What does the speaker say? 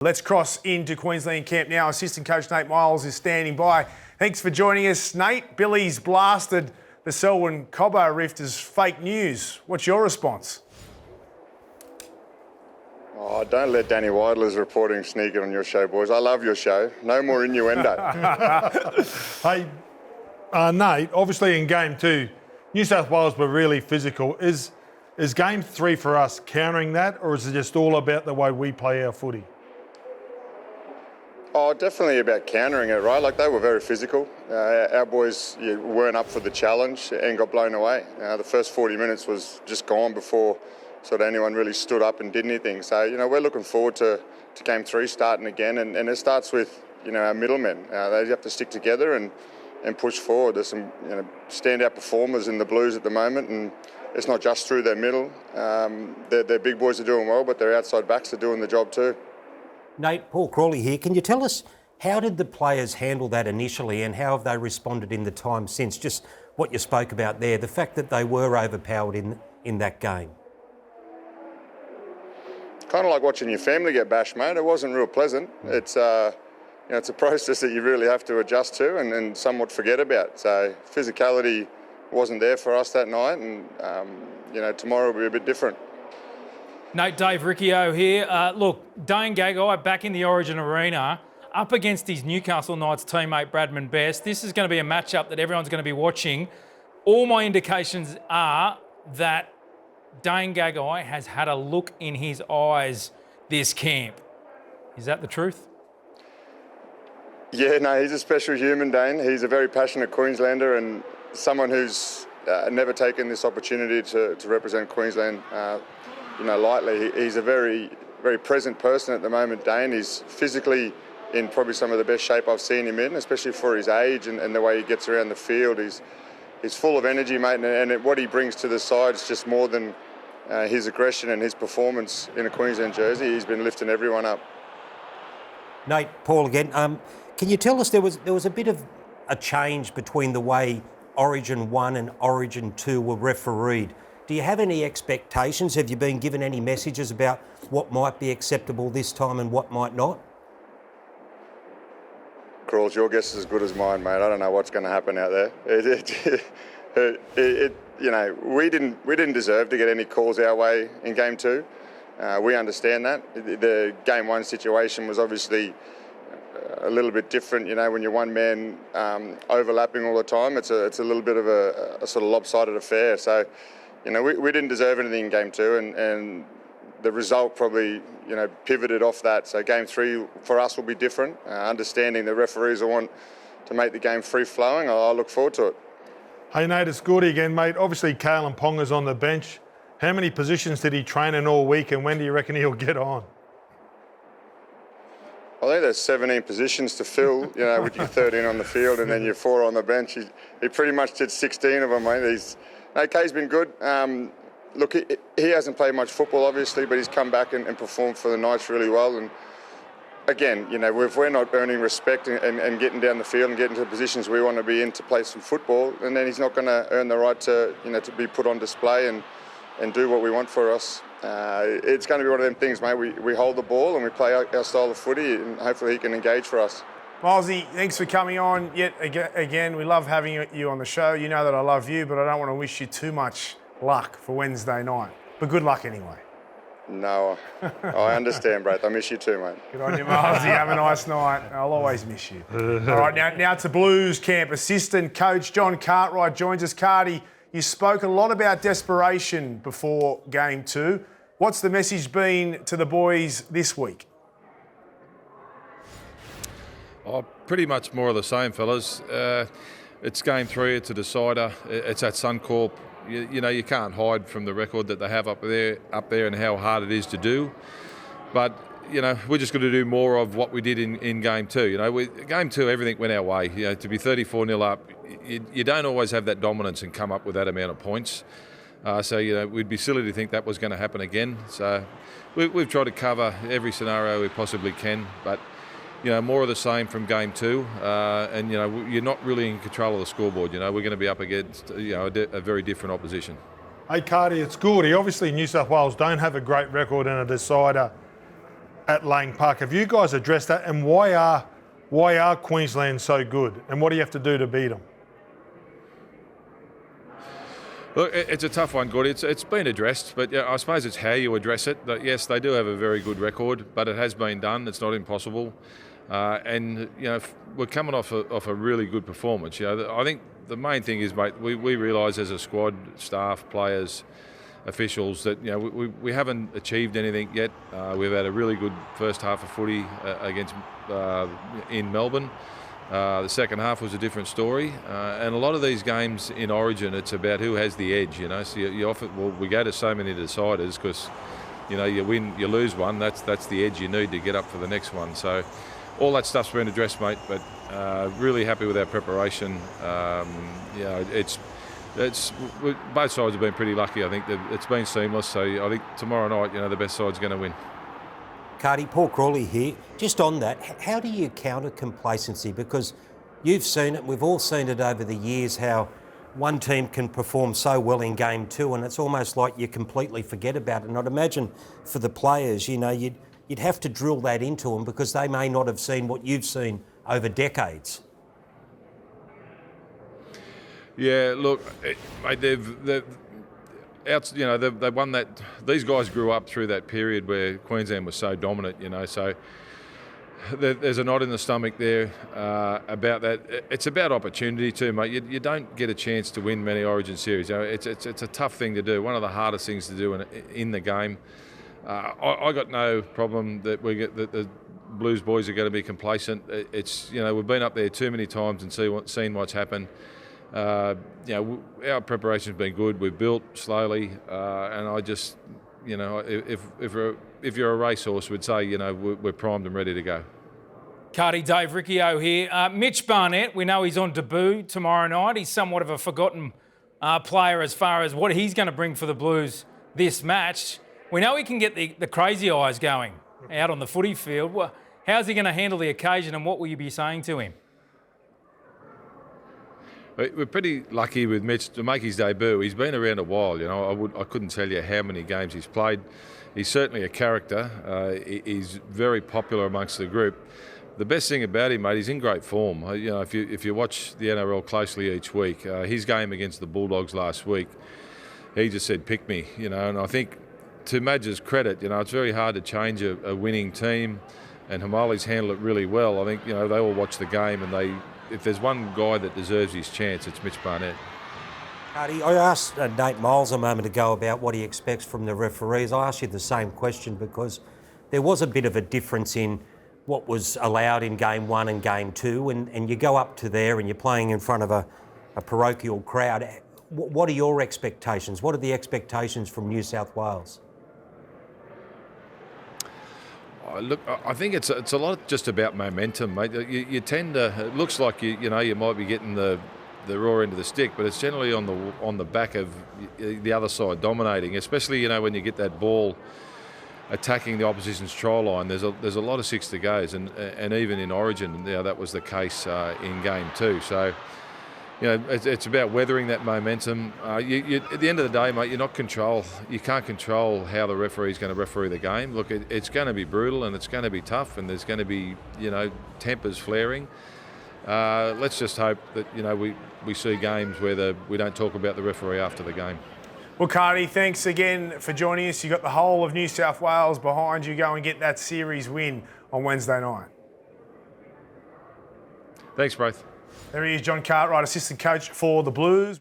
Let's cross into Queensland camp now. Assistant coach Nate Myles is standing by. Thanks for joining us, Nate. Billy's blasted the Selwyn Cobbo rift as fake news. What's your response? Oh, don't let Danny Weidler's reporting sneak in on your show, boys. I love your show. No more innuendo. Hey, Nate, obviously in Game 2, New South Wales were really physical. Is Game 3 for us countering that, or is it just all about the way we play our footy? Oh, definitely about countering it, right? Like, they were very physical. Our boys weren't up for the challenge and got blown away. The first 40 minutes was just gone before sort of anyone really stood up and did anything. So, we're looking forward to Game 3 starting again, and it starts with, our middlemen. They have to stick together and push forward. There's some standout performers in the Blues at the moment, and it's not just through their middle. Their big boys are doing well, but their outside backs are doing the job too. Nate, Paul Crawley here. Can you tell us, how did the players handle that initially and how have they responded in the time since? Just what you spoke about there, the fact that they were overpowered in that game. Kind of like watching your family get bashed, mate. It wasn't real pleasant. It's it's a process that you really have to adjust to and somewhat forget about. So physicality wasn't there for us that night, and tomorrow will be a bit different. Nate, Dave Riccio here. Look, Dane Gagai back in the Origin arena up against his Newcastle Knights teammate Bradman Best. This is going to be a matchup that everyone's going to be watching. All my indications are that Dane Gagai has had a look in his eyes this camp. Is that the truth? Yeah, no, he's a special human, Dane. He's a very passionate Queenslander and someone who's never taken this opportunity to represent Queensland lightly. He's a very, very present person at the moment, Dane. He's physically in probably some of the best shape I've seen him in, especially for his age and the way he gets around the field. He's full of energy, mate, and what he brings to the side is just more than his aggression and his performance in a Queensland jersey. He's been lifting everyone up. Nate, Paul again. Can you tell us, there was a bit of a change between the way Origin 1 and Origin 2 were refereed. Do you have any expectations? Have you been given any messages about what might be acceptable this time and what might not? Crawls, your guess is as good as mine, mate. I don't know what's going to happen out there. We didn't deserve to get any calls our way in Game 2. We understand that. The Game 1 situation was obviously a little bit different. When you're one man overlapping all the time, it's a little bit of a sort of lopsided affair. So, we didn't deserve anything in Game 2, and the result probably, pivoted off that. So Game 3 for us will be different. Understanding the referees will want to make the game free-flowing. I look forward to it. Hey, Nate, it's Gordy again, mate. Obviously, Kalen Ponga's on the bench. How many positions did he train in all week, and when do you reckon he'll get on? I think there's 17 positions to fill, with your 13 on the field and then your 4 on the bench. He pretty much did 16 of them, mate. K's been good. Look, he hasn't played much football, obviously, but he's come back and performed for the Knights really well. And again, if we're not earning respect and getting down the field and getting to the positions we want to be in to play some football, and then he's not going to earn the right to be put on display and do what we want for us. It's going to be one of them things, mate. We hold the ball and we play our style of footy, and hopefully he can engage for us. Milesy, thanks for coming on yet again. We love having you on the show. You know that I love you, but I don't want to wish you too much luck for Wednesday night. But good luck anyway. No, I understand, Braith. I miss you too, mate. Good on you, Milesy. Have a nice night. I'll always miss you. All right, now to Blues camp. Assistant coach John Cartwright joins us. Carty, you spoke a lot about desperation before Game 2. What's the message been to the boys this week? Oh, pretty much more of the same, fellas. It's Game 3. It's a decider. It's at Suncorp. You can't hide from the record that they have up there, and how hard it is to do. But we're just going to do more of what we did in Game 2. Game 2, everything went our way. To be 34-0 up, you don't always have that dominance and come up with that amount of points. So we'd be silly to think that was going to happen again. So we've tried to cover every scenario we possibly can, but more of the same from Game 2, and you're not really in control of the scoreboard. We're going to be up against a very different opposition. Hey, Carty, it's Gordy. Obviously, New South Wales don't have a great record in a decider at Lang Park. Have you guys addressed that? And why are Queensland so good? And what do you have to do to beat them? Look, it's a tough one, Gordy. It's been addressed, but yeah, I suppose it's how you address it. But yes, they do have a very good record, but it has been done. It's not impossible, and we're coming off a really good performance. I think the main thing is, mate, we realise as a squad, staff, players, officials that we haven't achieved anything yet. We've had a really good first half of footy against in Melbourne. The second half was a different story, and a lot of these games in Origin, it's about who has the edge. So you often, we go to so many deciders because you win, you lose one. That's the edge you need to get up for the next one. So all that stuff's been addressed, mate. But really happy with our preparation. It's both sides have been pretty lucky. I think it's been seamless. So I think tomorrow night, the best side's going to win. Cardi, Paul Crawley here. Just on that, how do you counter complacency? Because you've seen it, we've all seen it over the years, how one team can perform so well in game two and it's almost like you completely forget about it. And I'd imagine for the players, you'd have to drill that into them because they may not have seen what you've seen over decades. Yeah, look, mate, they've won that. These guys grew up through that period where Queensland was so dominant, so there's a knot in the stomach there about that. It's about opportunity too, mate. You don't get a chance to win many Origin series. It's a tough thing to do, one of the hardest things to do in the game. I got no problem that that the Blues boys are going to be complacent. It's we've been up there too many times and seen what's happened. Our preparation's been good. We've built slowly, and I just, if you're a racehorse, we'd say, we're primed and ready to go. Cardi, Dave Riccio here. Mitch Barnett, we know he's on debut tomorrow night. He's somewhat of a forgotten player as far as what he's going to bring for the Blues this match. We know he can get the crazy eyes going out on the footy field. Well, how's he going to handle the occasion, and what will you be saying to him? We're pretty lucky with Mitch to make his debut. He's been around a while, I couldn't tell you how many games he's played. He's certainly a character. He's very popular amongst the group. The best thing about him, mate, he's in great form. If you watch the NRL closely each week, his game against the Bulldogs last week, he just said, "Pick me," and I think to Madge's credit, it's very hard to change a winning team, and Hamali's handled it really well. I think they all watch the game, and if there's one guy that deserves his chance, it's Mitch Barnett. Cardi, I asked Nate Myles a moment ago about what he expects from the referees. I asked you the same question because there was a bit of a difference in what was allowed in game one and game two, and you go up to there and you're playing in front of a parochial crowd. What are your expectations? What are the expectations from New South Wales? Look, I think it's a lot just about momentum, mate. You tend to. It looks like you might be getting the raw end of the stick, but it's generally on the back of the other side dominating. Especially when you get that ball attacking the opposition's try line. There's a lot of 60 goes, and even in Origin, that was the case in game two. So. It's about weathering that momentum. At the end of the day, mate, you can't control how the referee's going to referee the game. Look, it's going to be brutal and it's going to be tough, and there's going to be, tempers flaring. Let's just hope that, we see games where we don't talk about the referee after the game. Well, Cardi, thanks again for joining us. You've got the whole of New South Wales behind you. Go and get that series win on Wednesday night. Thanks, both. There he is, John Cartwright, assistant coach for the Blues.